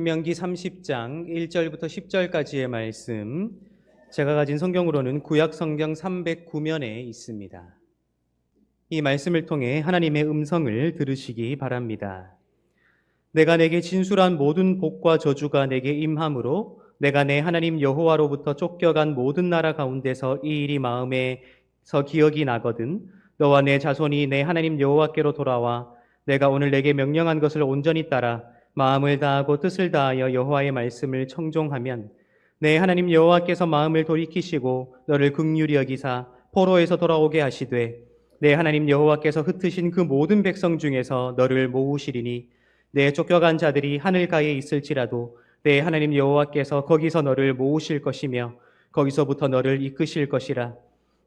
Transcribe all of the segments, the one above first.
신명기 30장 1절부터 10절까지의 말씀, 제가 가진 성경으로는 구약 성경 309면에 있습니다. 이 말씀을 통해 하나님의 음성을 들으시기 바랍니다. 내가 내게 진술한 모든 복과 저주가 내게 임함으로 내가 내 하나님 여호와로부터 쫓겨간 모든 나라 가운데서 이 일이 마음에서 기억이 나거든 너와 내 자손이 내 하나님 여호와께로 돌아와 내가 오늘 내게 명령한 것을 온전히 따라 마음을 다하고 뜻을 다하여 여호와의 말씀을 청종하면 내 하나님 여호와께서 마음을 돌이키시고 너를 긍휼히 여기사 포로에서 돌아오게 하시되 내 하나님 여호와께서 흩으신 그 모든 백성 중에서 너를 모으시리니 내 쫓겨간 자들이 하늘가에 있을지라도 내 하나님 여호와께서 거기서 너를 모으실 것이며 거기서부터 너를 이끄실 것이라.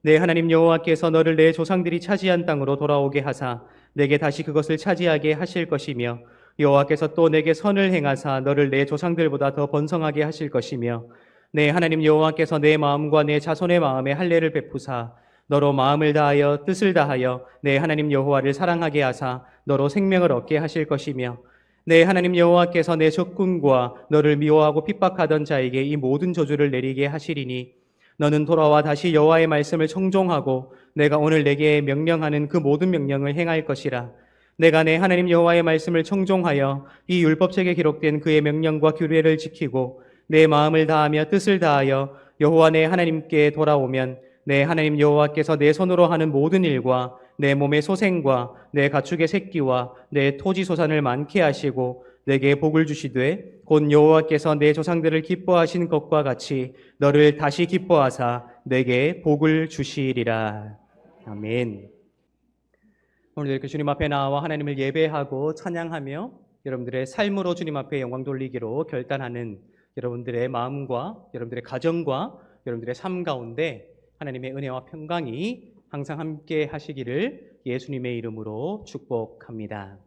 내 하나님 여호와께서 너를 내 조상들이 차지한 땅으로 돌아오게 하사 내게 다시 그것을 차지하게 하실 것이며 여호와께서 또 내게 선을 행하사 너를 내 조상들보다 더 번성하게 하실 것이며 내 하나님 여호와께서 내 마음과 내 자손의 마음에 할례를 베푸사 너로 마음을 다하여 뜻을 다하여 내 하나님 여호와를 사랑하게 하사 너로 생명을 얻게 하실 것이며 내 하나님 여호와께서 내 적군과 너를 미워하고 핍박하던 자에게 이 모든 저주를 내리게 하시리니 너는 돌아와 다시 여호와의 말씀을 청종하고 내가 오늘 내게 명령하는 그 모든 명령을 행할 것이라. 내가 내 하나님 여호와의 말씀을 청종하여 이 율법책에 기록된 그의 명령과 규례를 지키고 내 마음을 다하며 뜻을 다하여 여호와 내 하나님께 돌아오면 내 하나님 여호와께서 내 손으로 하는 모든 일과 내 몸의 소생과 내 가축의 새끼와 내 토지 소산을 많게 하시고 내게 복을 주시되 곧 여호와께서 내 조상들을 기뻐하신 것과 같이 너를 다시 기뻐하사 내게 복을 주시리라. 아멘. 오늘 이렇게 주님 앞에 나와 하나님을 예배하고 찬양하며 여러분들의 삶으로 주님 앞에 영광 돌리기로 결단하는 여러분들의 마음과 여러분들의 가정과 여러분들의 삶 가운데 하나님의 은혜와 평강이 항상 함께 하시기를 예수님의 이름으로 축복합니다.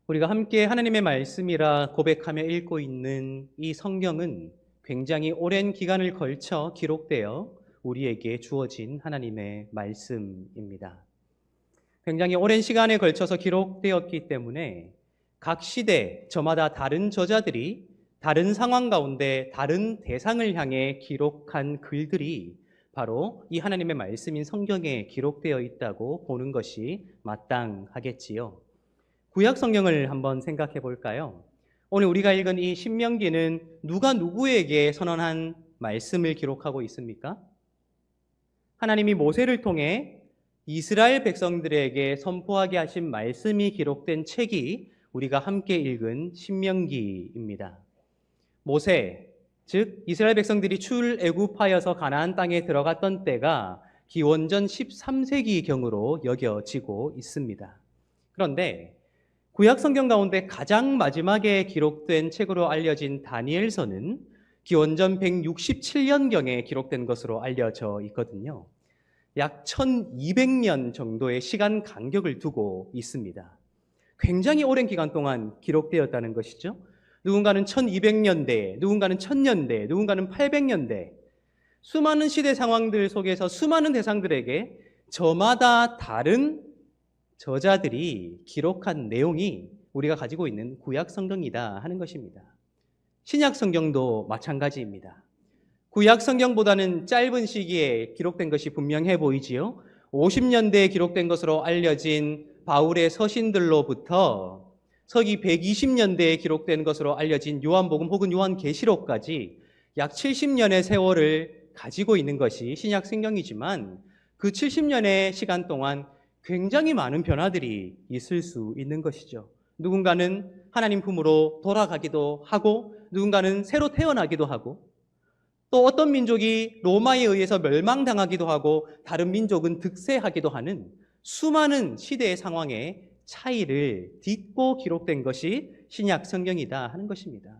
우리가 함께 하나님의 말씀이라 고백하며 읽고 있는 이 성경은 굉장히 오랜 기간을 걸쳐 기록되어 우리에게 주어진 하나님의 말씀입니다. 굉장히 오랜 시간에 걸쳐서 기록되었기 때문에 각 시대 저마다 다른 저자들이 다른 상황 가운데 다른 대상을 향해 기록한 글들이 바로 이 하나님의 말씀인 성경에 기록되어 있다고 보는 것이 마땅하겠지요. 구약 성경을 한번 생각해 볼까요? 오늘 우리가 읽은 이 신명기는 누가 누구에게 선언한 말씀을 기록하고 있습니까? 하나님이 모세를 통해 이스라엘 백성들에게 선포하게 하신 말씀이 기록된 책이 우리가 함께 읽은 신명기입니다. 모세, 즉 이스라엘 백성들이 출애굽하여서 가나안 땅에 들어갔던 때가 기원전 13세기경으로 여겨지고 있습니다. 그런데 구약 성경 가운데 가장 마지막에 기록된 책으로 알려진 다니엘서는 기원전 167년경에 기록된 것으로 알려져 있거든요. 약 1200년 정도의 시간 간격을 두고 있습니다. 굉장히 오랜 기간 동안 기록되었다는 것이죠. 누군가는 1200년대, 누군가는 1000년대, 누군가는 800년대, 수많은 시대 상황들 속에서 수많은 대상들에게 저마다 다른 저자들이 기록한 내용이 우리가 가지고 있는 구약 성경이다 하는 것입니다. 신약 성경도 마찬가지입니다. 구약 성경보다는 짧은 시기에 기록된 것이 분명해 보이지요. 50년대에 기록된 것으로 알려진 바울의 서신들로부터 서기 120년대에 기록된 것으로 알려진 요한복음 혹은 요한계시록까지 약 70년의 세월을 가지고 있는 것이 신약 성경이지만 그 70년의 시간 동안 굉장히 많은 변화들이 있을 수 있는 것이죠. 누군가는 하나님 품으로 돌아가기도 하고 누군가는 새로 태어나기도 하고 또 어떤 민족이 로마에 의해서 멸망당하기도 하고 다른 민족은 득세하기도 하는 수많은 시대의 상황에 차이를 딛고 기록된 것이 신약 성경이다 하는 것입니다.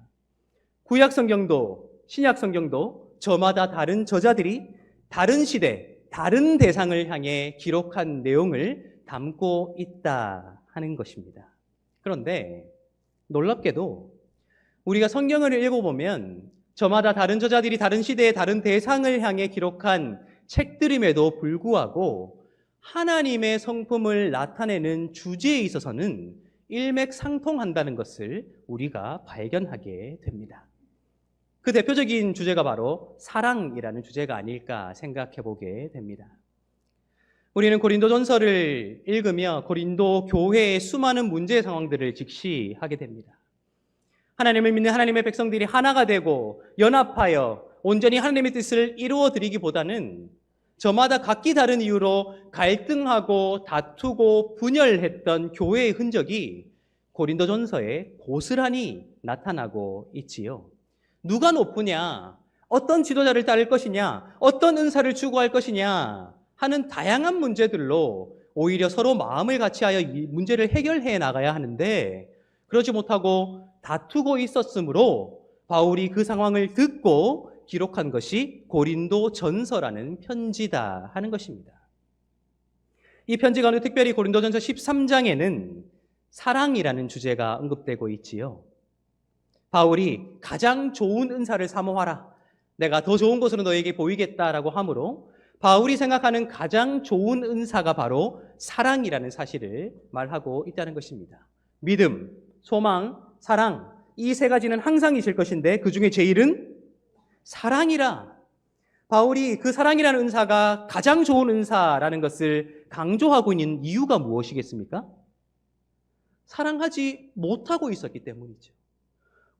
구약 성경도 신약 성경도 저마다 다른 저자들이 다른 시대, 다른 대상을 향해 기록한 내용을 담고 있다 하는 것입니다. 그런데 놀랍게도 우리가 성경을 읽어보면 저마다 다른 저자들이 다른 시대의 다른 대상을 향해 기록한 책들임에도 불구하고 하나님의 성품을 나타내는 주제에 있어서는 일맥상통한다는 것을 우리가 발견하게 됩니다. 그 대표적인 주제가 바로 사랑이라는 주제가 아닐까 생각해 보게 됩니다. 우리는 고린도전서를 읽으며 고린도 교회의 수많은 문제 상황들을 직시하게 됩니다. 하나님을 믿는 하나님의 백성들이 하나가 되고 연합하여 온전히 하나님의 뜻을 이루어 드리기보다는 저마다 각기 다른 이유로 갈등하고 다투고 분열했던 교회의 흔적이 고린도전서에 고스란히 나타나고 있지요. 누가 높으냐, 어떤 지도자를 따를 것이냐, 어떤 은사를 추구할 것이냐 하는 다양한 문제들로 오히려 서로 마음을 같이하여 이 문제를 해결해 나가야 하는데 그러지 못하고 다투고 있었으므로 바울이 그 상황을 듣고 기록한 것이 고린도전서라는 편지다 하는 것입니다. 이 편지 가운데 특별히 고린도전서 13장에는 사랑이라는 주제가 언급되고 있지요. 바울이 가장 좋은 은사를 사모하라. 내가 더 좋은 것으로 너에게 보이겠다라고 하므로 바울이 생각하는 가장 좋은 은사가 바로 사랑이라는 사실을 말하고 있다는 것입니다. 믿음, 소망, 사랑 이 세 가지는 항상 있을 것인데 그 중에 제일은 사랑이라. 바울이 그 사랑이라는 은사가 가장 좋은 은사라는 것을 강조하고 있는 이유가 무엇이겠습니까? 사랑하지 못하고 있었기 때문이죠.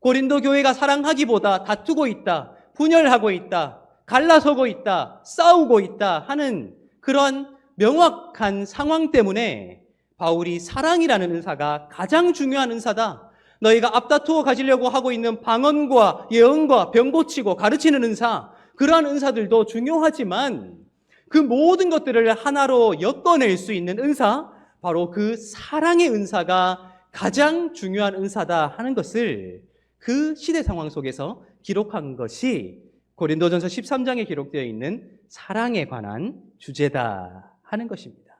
고린도 교회가 사랑하기보다 다투고 있다, 분열하고 있다, 갈라서고 있다, 싸우고 있다 하는 그런 명확한 상황 때문에 바울이 사랑이라는 은사가 가장 중요한 은사다. 너희가 앞다투어 가지려고 하고 있는 방언과 예언과 병 고치고 가르치는 은사, 그러한 은사들도 중요하지만 그 모든 것들을 하나로 엮어낼 수 있는 은사, 바로 그 사랑의 은사가 가장 중요한 은사다 하는 것을 그 시대 상황 속에서 기록한 것이 고린도전서 13장에 기록되어 있는 사랑에 관한 주제다 하는 것입니다.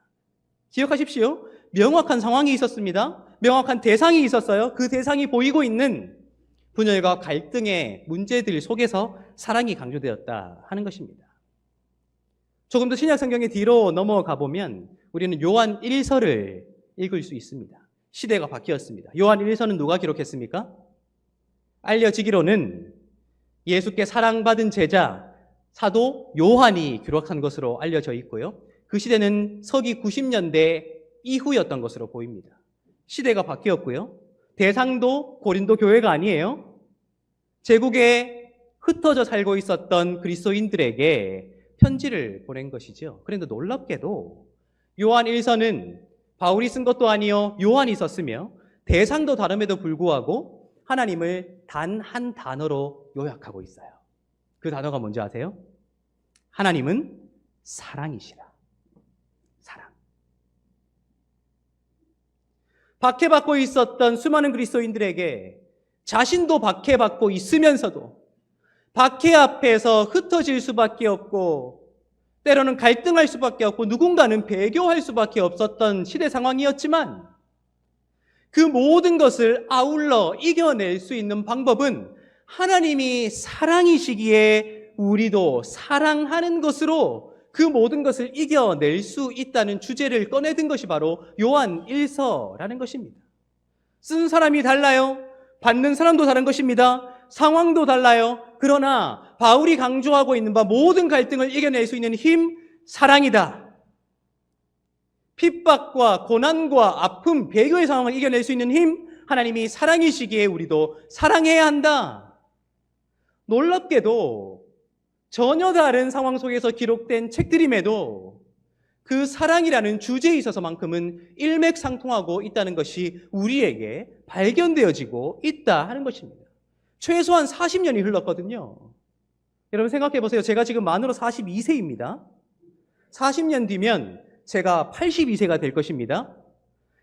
기억하십시오. 명확한 상황이 있었습니다. 명확한 대상이 있었어요. 그 대상이 보이고 있는 분열과 갈등의 문제들 속에서 사랑이 강조되었다 하는 것입니다. 조금 더 신약 성경의 뒤로 넘어가 보면 우리는 요한 1서를 읽을 수 있습니다. 시대가 바뀌었습니다. 요한 1서는 누가 기록했습니까? 알려지기로는 예수께 사랑받은 제자 사도 요한이 기록한 것으로 알려져 있고요. 그 시대는 서기 90년대 이후였던 것으로 보입니다. 시대가 바뀌었고요. 대상도 고린도 교회가 아니에요. 제국에 흩어져 살고 있었던 그리스도인들에게 편지를 보낸 것이죠. 그런데 놀랍게도 요한 1서는 바울이 쓴 것도 아니요 요한이 썼으며 대상도 다름에도 불구하고 하나님을 단 한 단어로 요약하고 있어요. 그 단어가 뭔지 아세요? 하나님은 사랑이시라. 사랑. 박해받고 있었던 수많은 그리스도인들에게 자신도 박해받고 있으면서도 박해 앞에서 흩어질 수밖에 없고 때로는 갈등할 수밖에 없고 누군가는 배교할 수밖에 없었던 시대 상황이었지만 그 모든 것을 아울러 이겨낼 수 있는 방법은 하나님이 사랑이시기에 우리도 사랑하는 것으로 그 모든 것을 이겨낼 수 있다는 주제를 꺼내든 것이 바로 요한 1서라는 것입니다. 쓴 사람이 달라요. 받는 사람도 다른 것입니다. 상황도 달라요. 그러나 바울이 강조하고 있는 바 모든 갈등을 이겨낼 수 있는 힘, 사랑이다. 핍박과 고난과 아픔, 배교의 상황을 이겨낼 수 있는 힘, 하나님이 사랑이시기에 우리도 사랑해야 한다. 놀랍게도 전혀 다른 상황 속에서 기록된 책들임에도 그 사랑이라는 주제에 있어서만큼은 일맥상통하고 있다는 것이 우리에게 발견되어지고 있다 하는 것입니다. 최소한 40년이 흘렀거든요. 여러분 생각해 보세요. 제가 지금 만으로 42세입니다. 40년 뒤면 제가 82세가 될 것입니다.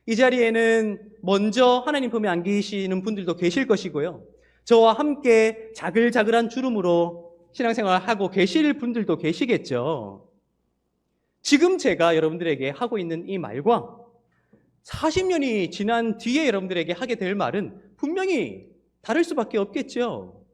이 자리에는 먼저 하나님 품에 안 계시는 분들도 계실 것이고요. 저와 함께 자글자글한 주름으로 신앙생활을 하고 계실 분들도 계시겠죠. 지금 제가 여러분들에게 하고 있는 이 말과 40년이 지난 뒤에 여러분들에게 하게 될 말은 분명히 다를 수밖에 없겠죠.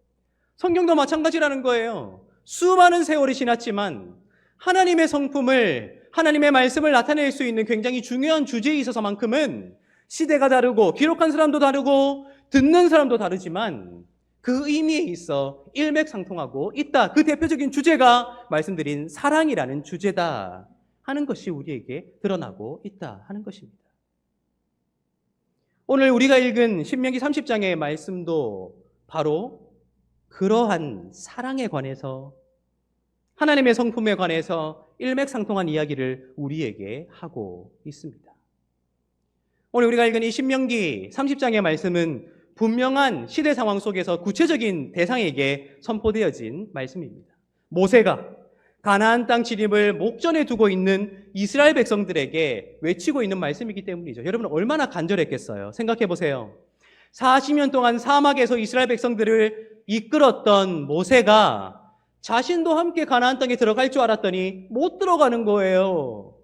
성경도 마찬가지라는 거예요. 수많은 세월이 지났지만 하나님의 성품을, 하나님의 말씀을 나타낼 수 있는 굉장히 중요한 주제에 있어서만큼은 시대가 다르고 기록한 사람도 다르고 듣는 사람도 다르지만 그 의미에 있어 일맥상통하고 있다. 그 대표적인 주제가 말씀드린 사랑이라는 주제다 하는 것이 우리에게 드러나고 있다 하는 것입니다. 오늘 우리가 읽은 신명기 30장의 말씀도 바로 그러한 사랑에 관해서 하나님의 성품에 관해서 일맥상통한 이야기를 우리에게 하고 있습니다. 오늘 우리가 읽은 이 신명기 30장의 말씀은 분명한 시대 상황 속에서 구체적인 대상에게 선포되어진 말씀입니다. 모세가 가나안 땅 진입을 목전에 두고 있는 이스라엘 백성들에게 외치고 있는 말씀이기 때문이죠. 여러분 얼마나 간절했겠어요. 생각해 보세요. 40년 동안 사막에서 이스라엘 백성들을 이끌었던 모세가 자신도 함께 가나안 땅에 들어갈 줄 알았더니 못 들어가는 거예요.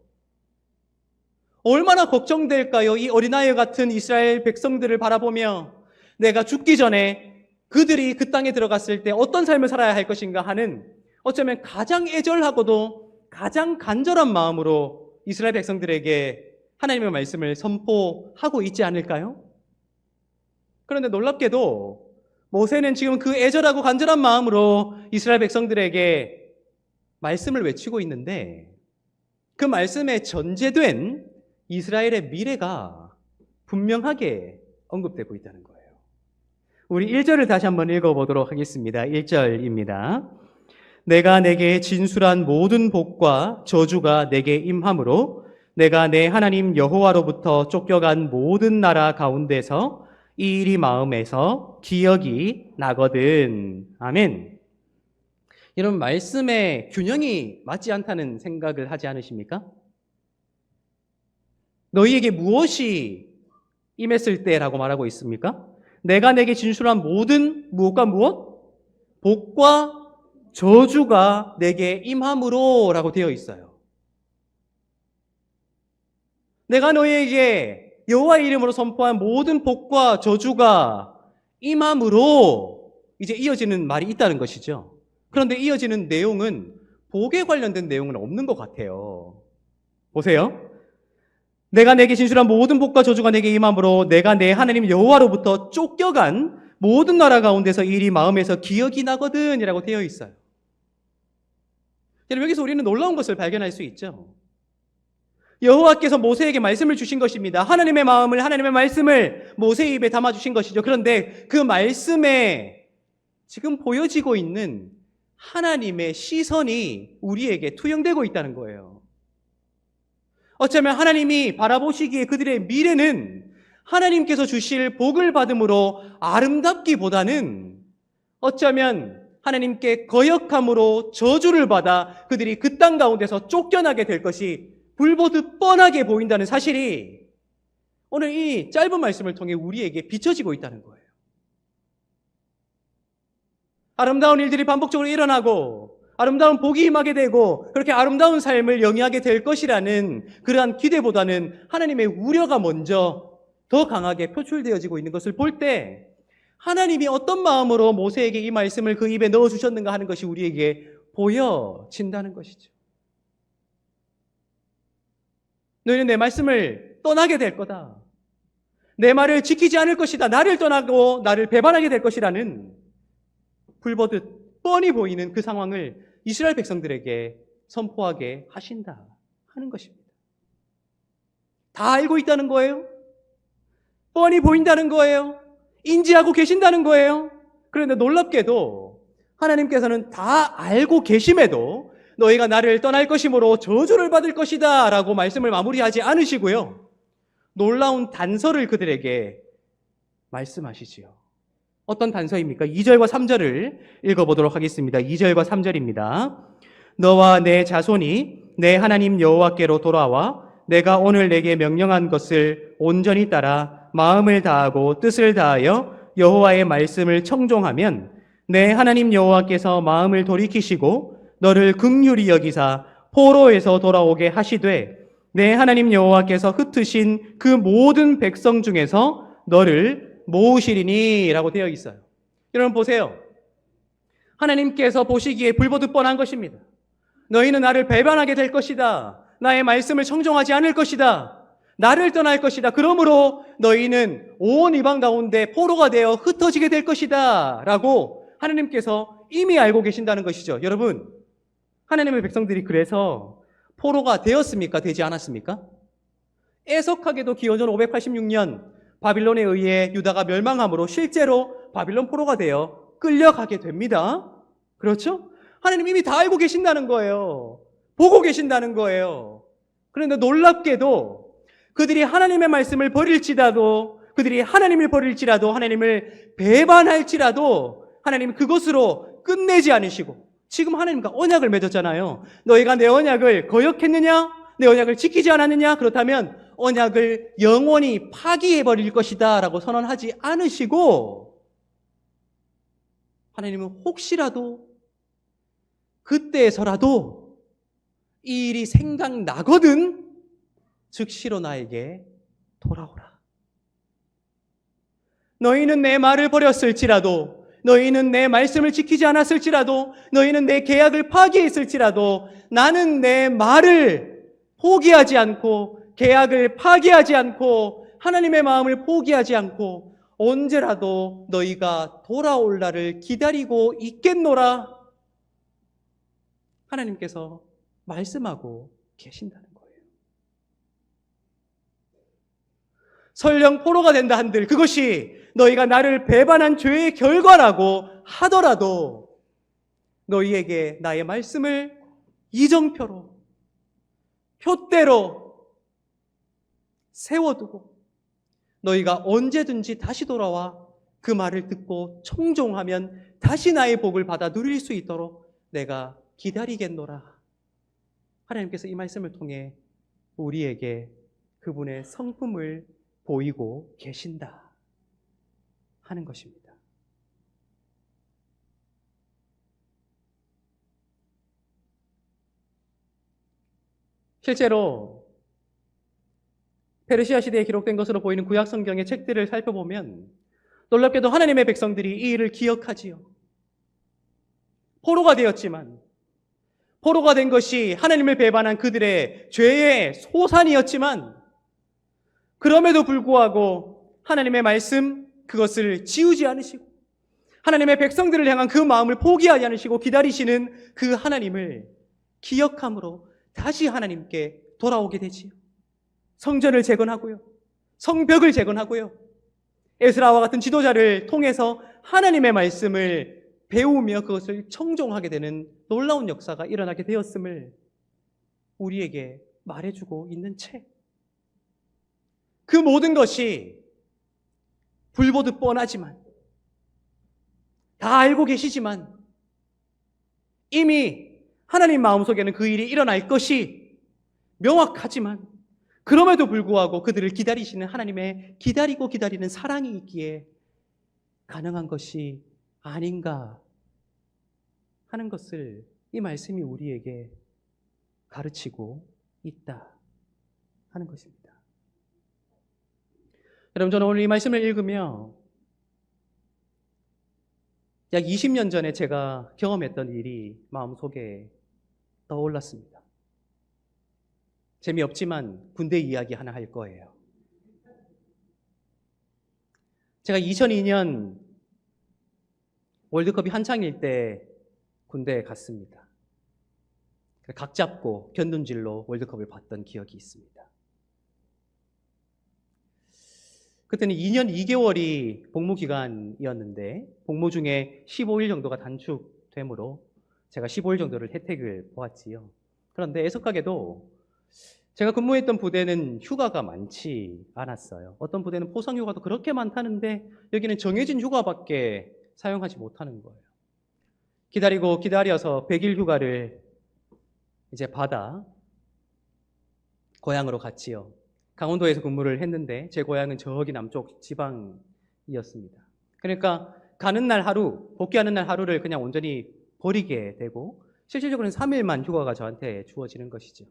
얼마나 걱정될까요? 이 어린아이 같은 이스라엘 백성들을 바라보며 내가 죽기 전에 그들이 그 땅에 들어갔을 때 어떤 삶을 살아야 할 것인가 하는 어쩌면 가장 애절하고도 가장 간절한 마음으로 이스라엘 백성들에게 하나님의 말씀을 선포하고 있지 않을까요? 그런데 놀랍게도 모세는 지금 그 애절하고 간절한 마음으로 이스라엘 백성들에게 말씀을 외치고 있는데 그 말씀에 전제된 이스라엘의 미래가 분명하게 언급되고 있다는 거예요. 우리 1절을 다시 한번 읽어보도록 하겠습니다. 1절입니다. 내가 내게 진술한 모든 복과 저주가 내게 임함으로 내가 내 하나님 여호와로부터 쫓겨간 모든 나라 가운데서 이 일이 마음에서 기억이 나거든. 아멘. 여러분 말씀의 균형이 맞지 않다는 생각을 하지 않으십니까? 너희에게 무엇이 임했을 때라고 말하고 있습니까? 내가 내게 진술한 모든 무엇과 무엇? 복과 저주가 내게 임함으로 라고 되어 있어요. 내가 너희에게 여호와의 이름으로 선포한 모든 복과 저주가 임함으로 이제 이어지는 말이 있다는 것이죠. 그런데 이어지는 내용은 복에 관련된 내용은 없는 것 같아요. 보세요. 내가 내게 진술한 모든 복과 저주가 내게 임함으로 내가 내 하나님 여호와로부터 쫓겨간 모든 나라 가운데서 이 일이 마음에서 기억이 나거든 이라고 되어 있어요. 여러분 여기서 우리는 놀라운 것을 발견할 수 있죠. 여호와께서 모세에게 말씀을 주신 것입니다. 하나님의 마음을, 하나님의 말씀을 모세의 입에 담아주신 것이죠. 그런데 그 말씀에 지금 보여지고 있는 하나님의 시선이 우리에게 투영되고 있다는 거예요. 어쩌면 하나님이 바라보시기에 그들의 미래는 하나님께서 주실 복을 받음으로 아름답기보다는 어쩌면 하나님께 거역함으로 저주를 받아 그들이 그 땅 가운데서 쫓겨나게 될 것이 불보듯 뻔하게 보인다는 사실이 오늘 이 짧은 말씀을 통해 우리에게 비춰지고 있다는 거예요. 아름다운 일들이 반복적으로 일어나고 아름다운 복이 임하게 되고 그렇게 아름다운 삶을 영위하게 될 것이라는 그러한 기대보다는 하나님의 우려가 먼저 더 강하게 표출되어지고 있는 것을 볼 때 하나님이 어떤 마음으로 모세에게 이 말씀을 그 입에 넣어주셨는가 하는 것이 우리에게 보여진다는 것이죠. 너희는 내 말씀을 떠나게 될 거다. 내 말을 지키지 않을 것이다. 나를 떠나고 나를 배반하게 될 것이라는 불보듯 뻔히 보이는 그 상황을 이스라엘 백성들에게 선포하게 하신다 하는 것입니다. 다 알고 있다는 거예요. 뻔히 보인다는 거예요. 인지하고 계신다는 거예요. 그런데 놀랍게도 하나님께서는 다 알고 계심에도 너희가 나를 떠날 것이므로 저주를 받을 것이다 라고 말씀을 마무리하지 않으시고요. 놀라운 단서를 그들에게 말씀하시지요. 어떤 단서입니까? 2절과 3절을 읽어보도록 하겠습니다. 2절과 3절입니다. 너와 내 자손이 내 하나님 여호와께로 돌아와 내가 오늘 내게 명령한 것을 온전히 따라 마음을 다하고 뜻을 다하여 여호와의 말씀을 청종하면 내 하나님 여호와께서 마음을 돌이키시고 너를 긍휼히 여기사 포로에서 돌아오게 하시되 내 하나님 여호와께서 흩으신 그 모든 백성 중에서 너를 모으시리니 라고 되어 있어요. 여러분 보세요. 하나님께서 보시기에 불보듯 뻔한 것입니다. 너희는 나를 배반하게 될 것이다. 나의 말씀을 청종하지 않을 것이다. 나를 떠날 것이다. 그러므로 너희는 온 이방 가운데 포로가 되어 흩어지게 될 것이다. 라고 하나님께서 이미 알고 계신다는 것이죠. 여러분, 하나님의 백성들이 그래서 포로가 되었습니까? 되지 않았습니까? 애석하게도 기원전 586년 바빌론에 의해 유다가 멸망함으로 실제로 바빌론 포로가 되어 끌려가게 됩니다. 그렇죠? 하나님 이미 다 알고 계신다는 거예요. 보고 계신다는 거예요. 그런데 놀랍게도 그들이 하나님의 말씀을 버릴지라도, 그들이 하나님을 버릴지라도, 하나님을 배반할지라도 하나님 그것으로 끝내지 않으시고, 지금 하나님과 언약을 맺었잖아요. 너희가 내 언약을 거역했느냐? 내 언약을 지키지 않았느냐? 그렇다면 언약을 영원히 파기해버릴 것이다 라고 선언하지 않으시고, 하나님은 혹시라도 그때에서라도 이 일이 생각나거든 즉시로 나에게 돌아오라. 너희는 내 말을 버렸을지라도, 너희는 내 말씀을 지키지 않았을지라도, 너희는 내 계약을 파기했을지라도 나는 내 말을 포기하지 않고, 계약을 파기하지 않고, 하나님의 마음을 포기하지 않고 언제라도 너희가 돌아올 날을 기다리고 있겠노라. 하나님께서 말씀하고 계신다는 거예요. 설령 포로가 된다 한들 그것이 너희가 나를 배반한 죄의 결과라고 하더라도 너희에게 나의 말씀을 이정표로, 표대로 세워두고 너희가 언제든지 다시 돌아와 그 말을 듣고 청종하면 다시 나의 복을 받아 누릴 수 있도록 내가 기다리겠노라. 하나님께서 이 말씀을 통해 우리에게 그분의 성품을 보이고 계신다 하는 것입니다. 실제로 페르시아 시대에 기록된 것으로 보이는 구약 성경의 책들을 살펴보면 놀랍게도 하나님의 백성들이 이 일을 기억하지요. 포로가 되었지만, 포로가 된 것이 하나님을 배반한 그들의 죄의 소산이었지만, 그럼에도 불구하고 하나님의 말씀 그것을 지우지 않으시고 하나님의 백성들을 향한 그 마음을 포기하지 않으시고 기다리시는 그 하나님을 기억함으로 다시 하나님께 돌아오게 되지요. 성전을 재건하고요, 성벽을 재건하고요, 에스라와 같은 지도자를 통해서 하나님의 말씀을 배우며 그것을 청종하게 되는 놀라운 역사가 일어나게 되었음을 우리에게 말해주고 있는 책. 그 모든 것이 불보듯 뻔하지만, 다 알고 계시지만 이미 하나님 마음속에는 그 일이 일어날 것이 명확하지만 그럼에도 불구하고 그들을 기다리시는 하나님의 기다리고 기다리는 사랑이 있기에 가능한 것이 아닌가 하는 것을 이 말씀이 우리에게 가르치고 있다 하는 것입니다. 여러분, 저는 오늘 이 말씀을 읽으며 약 20년 전에 제가 경험했던 일이 마음속에 떠올랐습니다. 재미없지만 군대 이야기 하나 할 거예요. 제가 2002년 월드컵이 한창일 때 군대에 갔습니다. 각 잡고 견눈질로 월드컵을 봤던 기억이 있습니다. 그때는 2년 2개월이 복무 기간이었는데 복무 중에 15일 정도가 단축되므로 제가 15일 정도를 혜택을 보았지요. 그런데 애석하게도 제가 근무했던 부대는 휴가가 많지 않았어요. 어떤 부대는 포상 휴가도 그렇게 많다는데 여기는 정해진 휴가밖에 사용하지 못하는 거예요. 기다리고 기다려서 100일 휴가를 이제 받아 고향으로 갔지요. 강원도에서 근무를 했는데 제 고향은 저기 남쪽 지방이었습니다. 그러니까 가는 날 하루, 복귀하는 날 하루를 그냥 온전히 버리게 되고 실질적으로는 3일만 휴가가 저한테 주어지는 것이죠.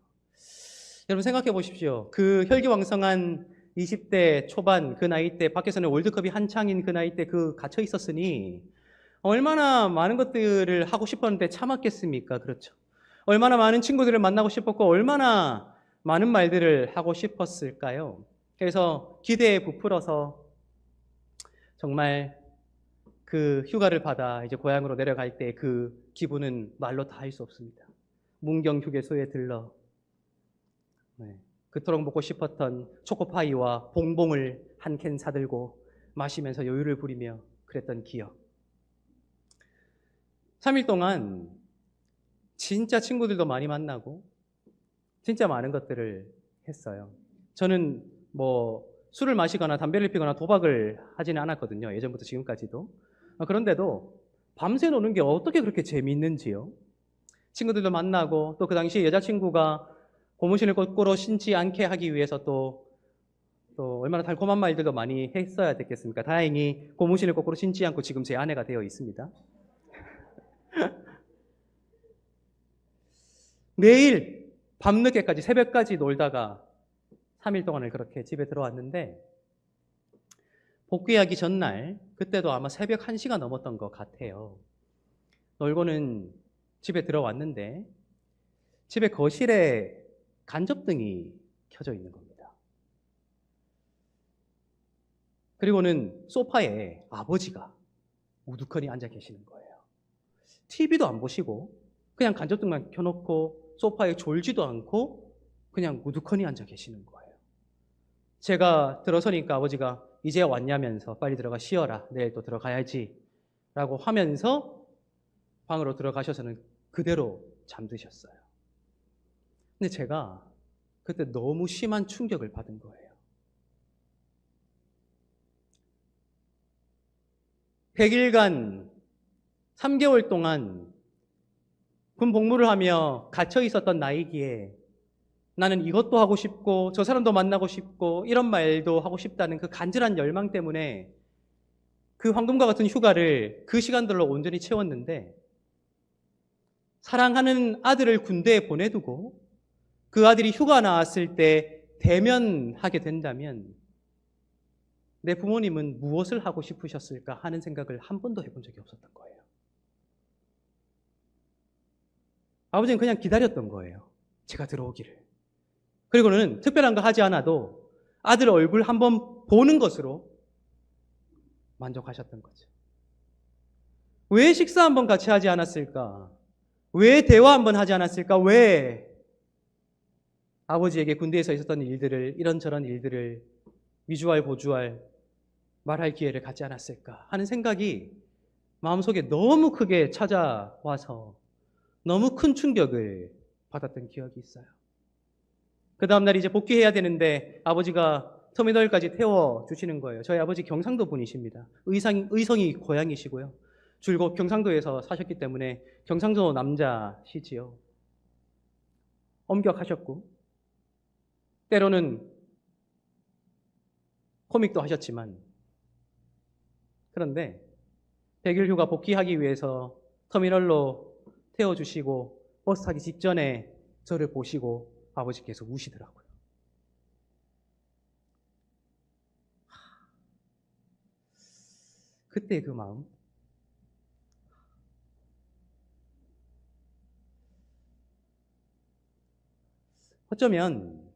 여러분 생각해 보십시오. 그 혈기왕성한 20대 초반 그 나이 때 밖에서는 월드컵이 한창인 그 나이 때 그 갇혀 있었으니 얼마나 많은 것들을 하고 싶었는데 참았겠습니까? 그렇죠. 얼마나 많은 친구들을 만나고 싶었고 얼마나 많은 말들을 하고 싶었을까요? 그래서 기대에 부풀어서 정말 그 휴가를 받아 이제 고향으로 내려갈 때 그 기분은 말로 다 할 수 없습니다. 문경 휴게소에 들러 그토록 먹고 싶었던 초코파이와 봉봉을 한 캔 사들고 마시면서 여유를 부리며 그랬던 기억. 3일 동안 진짜 친구들도 많이 만나고 진짜 많은 것들을 했어요. 저는 뭐 술을 마시거나 담배를 피거나 도박을 하지는 않았거든요. 예전부터 지금까지도. 그런데도 밤새 노는 게 어떻게 그렇게 재미있는지요. 친구들도 만나고 또 그 당시에 여자친구가 고무신을 거꾸로 신지 않게 하기 위해서 또 얼마나 달콤한 말들도 많이 했어야 됐겠습니까? 다행히 고무신을 거꾸로 신지 않고 지금 제 아내가 되어 있습니다. 매일 밤늦게까지 새벽까지 놀다가 3일 동안을 그렇게 집에 들어왔는데 복귀하기 전날 그때도 아마 새벽 1시가 넘었던 것 같아요. 놀고는 집에 들어왔는데 집에 거실에 간접등이 켜져 있는 겁니다. 그리고는 소파에 아버지가 우두커니 앉아 계시는 거예요. TV도 안 보시고 그냥 간접등만 켜놓고 소파에 졸지도 않고 그냥 우두커니 앉아 계시는 거예요. 제가 들어서니까 아버지가 이제 왔냐면서 빨리 들어가 쉬어라. 내일 또 들어가야지. 라고 하면서 방으로 들어가셔서는 그대로 잠드셨어요. 근데 제가 그때 너무 심한 충격을 받은 거예요. 100일간 3개월 동안 군 복무를 하며 갇혀 있었던 나이기에 나는 이것도 하고 싶고 저 사람도 만나고 싶고 이런 말도 하고 싶다는 그 간절한 열망 때문에 그 황금과 같은 휴가를 그 시간들로 온전히 채웠는데 사랑하는 아들을 군대에 보내두고 그 아들이 휴가 나왔을 때 대면하게 된다면 내 부모님은 무엇을 하고 싶으셨을까 하는 생각을 한 번도 해본 적이 없었던 거예요. 아버지는 그냥 기다렸던 거예요. 제가 들어오기를. 그리고는 특별한 거 하지 않아도 아들 얼굴 한번 보는 것으로 만족하셨던 거죠. 왜 식사 한번 같이 하지 않았을까? 왜 대화 한번 하지 않았을까? 왜 아버지에게 군대에서 있었던 일들을, 이런저런 일들을 위주할 보주할 말할 기회를 갖지 않았을까 하는 생각이 마음속에 너무 크게 찾아와서 너무 큰 충격을 받았던 기억이 있어요. 그 다음날 이제 복귀해야 되는데 아버지가 터미널까지 태워주시는 거예요. 저희 아버지 경상도 분이십니다. 의성이 고향이시고요. 줄곧 경상도에서 사셨기 때문에 경상도 남자시지요. 엄격하셨고 때로는 코믹도 하셨지만 그런데 100일 휴가 복귀하기 위해서 터미널로 태워주시고 버스 타기 직전에 저를 보시고 아버지께서 우시더라고요. 그때 그 마음. 어쩌면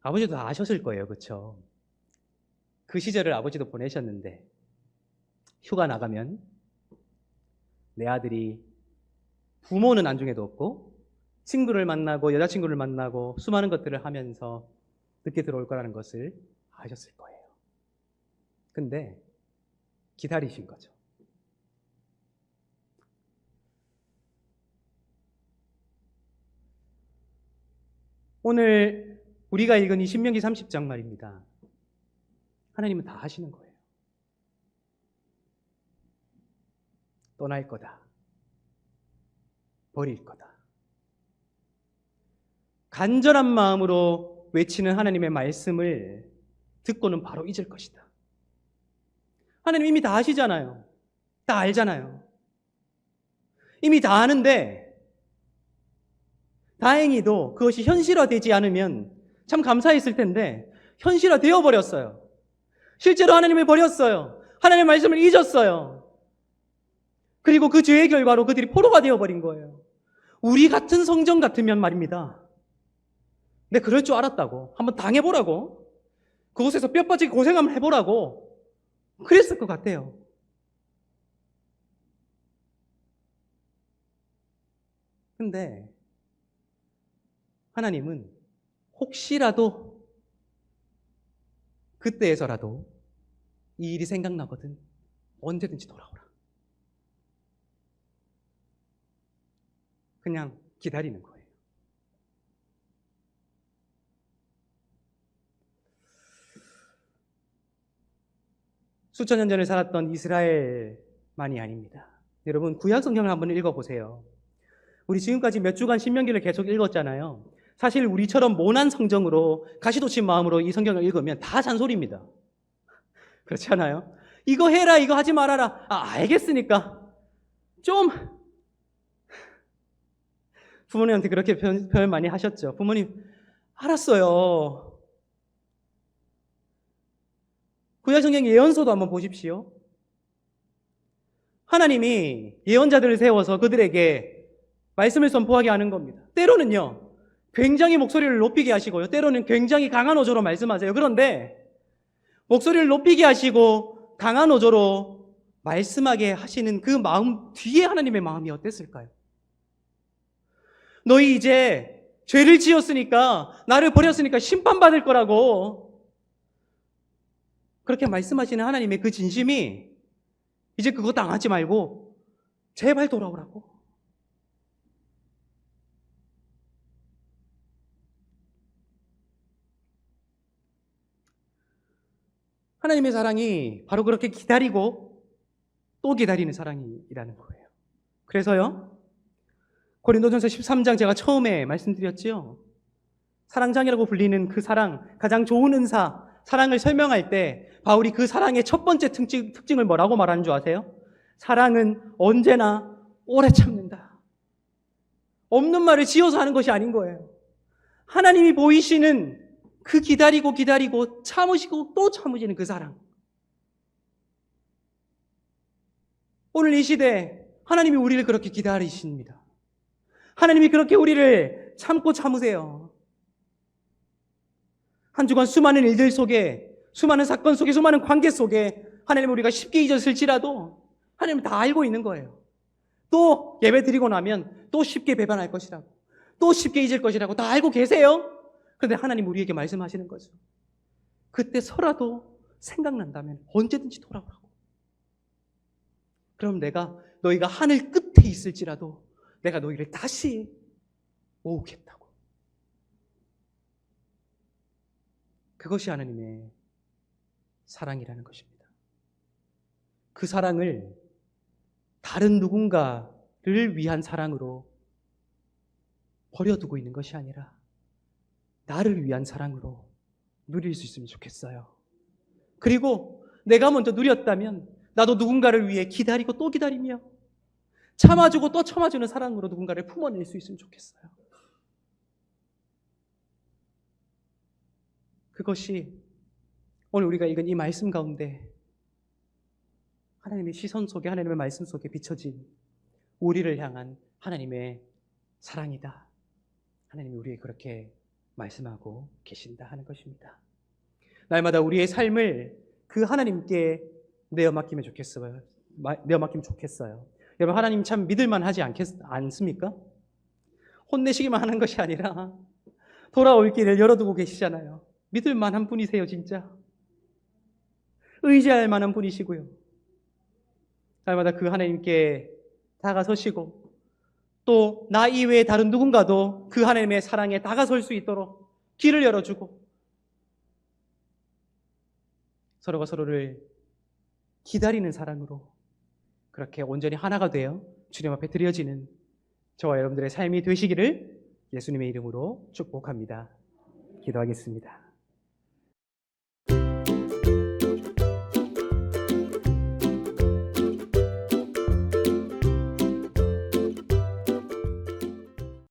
아버지도 다 아셨을 거예요. 그렇죠? 그 시절을 아버지도 보내셨는데 휴가 나가면 내 아들이 부모는 안중에도 없고 친구를 만나고 여자친구를 만나고 수많은 것들을 하면서 늦게 들어올 거라는 것을 아셨을 거예요. 근데 기다리신 거죠. 오늘 우리가 읽은 이 신명기 30장 말입니다. 하나님은 다 하시는 거예요. 떠날 거다. 버릴 거다. 간절한 마음으로 외치는 하나님의 말씀을 듣고는 바로 잊을 것이다. 하나님 이미 다 아시잖아요. 다 알잖아요. 이미 다 아는데 다행히도 그것이 현실화되지 않으면 참 감사했을 텐데 현실화되어 버렸어요. 실제로 하나님을 버렸어요. 하나님의 말씀을 잊었어요. 그리고 그 죄의 결과로 그들이 포로가 되어버린 거예요. 우리 같은 성정 같으면 말입니다. 근데 그럴 줄 알았다고. 한번 당해보라고. 그곳에서 뼈 빠지게 고생 한번 해보라고. 그랬을 것 같아요. 근데 하나님은 혹시라도 그때에서라도 이 일이 생각나거든. 언제든지 돌아오라. 그냥 기다리는 거예요. 수천 년 전에 살았던 이스라엘만이 아닙니다. 여러분, 구약 성경을 한번 읽어보세요. 우리 지금까지 몇 주간 신명기를 계속 읽었잖아요. 사실 우리처럼 모난 성정으로 가시돋친 마음으로 이 성경을 읽으면 다 잔소리입니다. 그렇지 않아요? 이거 해라, 이거 하지 말아라. 알겠으니까. 좀 부모님한테 그렇게 표현 많이 하셨죠. 부모님, 알았어요. 구약 성경 예언서도 한번 보십시오. 하나님이 예언자들을 세워서 그들에게 말씀을 선포하게 하는 겁니다. 때로는요, 굉장히 목소리를 높이게 하시고요. 때로는 굉장히 강한 어조로 말씀하세요. 그런데 목소리를 높이게 하시고 강한 어조로 말씀하게 하시는 그 마음 뒤에 하나님의 마음이 어땠을까요? 너희 이제 죄를 지었으니까, 나를 버렸으니까 심판받을 거라고 그렇게 말씀하시는 하나님의 그 진심이 이제 그거 당하지 말고 제발 돌아오라고. 하나님의 사랑이 바로 그렇게 기다리고 또 기다리는 사랑이라는 거예요. 그래서요, 고린도전서 13장 제가 처음에 말씀드렸지요. 사랑장이라고 불리는 그 사랑, 가장 좋은 은사, 사랑을 설명할 때 바울이 그 사랑의 첫 번째 특징을 뭐라고 말하는 줄 아세요? 사랑은 언제나 오래 참는다. 없는 말을 지어서 하는 것이 아닌 거예요. 하나님이 보이시는 그 기다리고 참으시고 또 참으시는 그 사랑. 오늘 이 시대에 하나님이 우리를 그렇게 기다리십니다. 하나님이 그렇게 우리를 참고 참으세요. 한 주간 수많은 일들 속에, 수많은 사건 속에, 수많은 관계 속에 하나님 우리가 쉽게 잊었을지라도 하나님은 다 알고 있는 거예요. 또 예배 드리고 나면 또 쉽게 배반할 것이라고, 또 쉽게 잊을 것이라고 다 알고 계세요. 그런데 하나님 우리에게 말씀하시는 거죠. 그때서라도 생각난다면 언제든지 돌아오라고. 그럼 너희가 하늘 끝에 있을지라도 내가 너희를 다시 모으겠다고. 그것이 하나님의 사랑이라는 것입니다. 그 사랑을 다른 누군가를 위한 사랑으로 버려두고 있는 것이 아니라 나를 위한 사랑으로 누릴 수 있으면 좋겠어요. 그리고 내가 먼저 누렸다면 나도 누군가를 위해 기다리고 또 기다리며 참아주고 또 참아주는 사랑으로 누군가를 품어낼 수 있으면 좋겠어요. 그것이 오늘 우리가 읽은 이 말씀 가운데 하나님의 시선 속에, 하나님의 말씀 속에 비춰진 우리를 향한 하나님의 사랑이다. 하나님이 우리에게 그렇게 말씀하고 계신다 하는 것입니다. 날마다 우리의 삶을 그 하나님께 내어 맡기면 좋겠어요. 여러분, 하나님 참 믿을만 하지 않습니까? 혼내시기만 하는 것이 아니라 돌아올 길을 열어두고 계시잖아요. 믿을 만한 분이세요, 진짜. 의지할 만한 분이시고요. 날마다 그 하나님께 다가서시고 또 나 이외에 다른 누군가도 그 하나님의 사랑에 다가설 수 있도록 길을 열어주고 서로가 서로를 기다리는 사랑으로 그렇게 온전히 하나가 되어 주님 앞에 드려지는 저와 여러분들의 삶이 되시기를 예수님의 이름으로 축복합니다. 기도하겠습니다.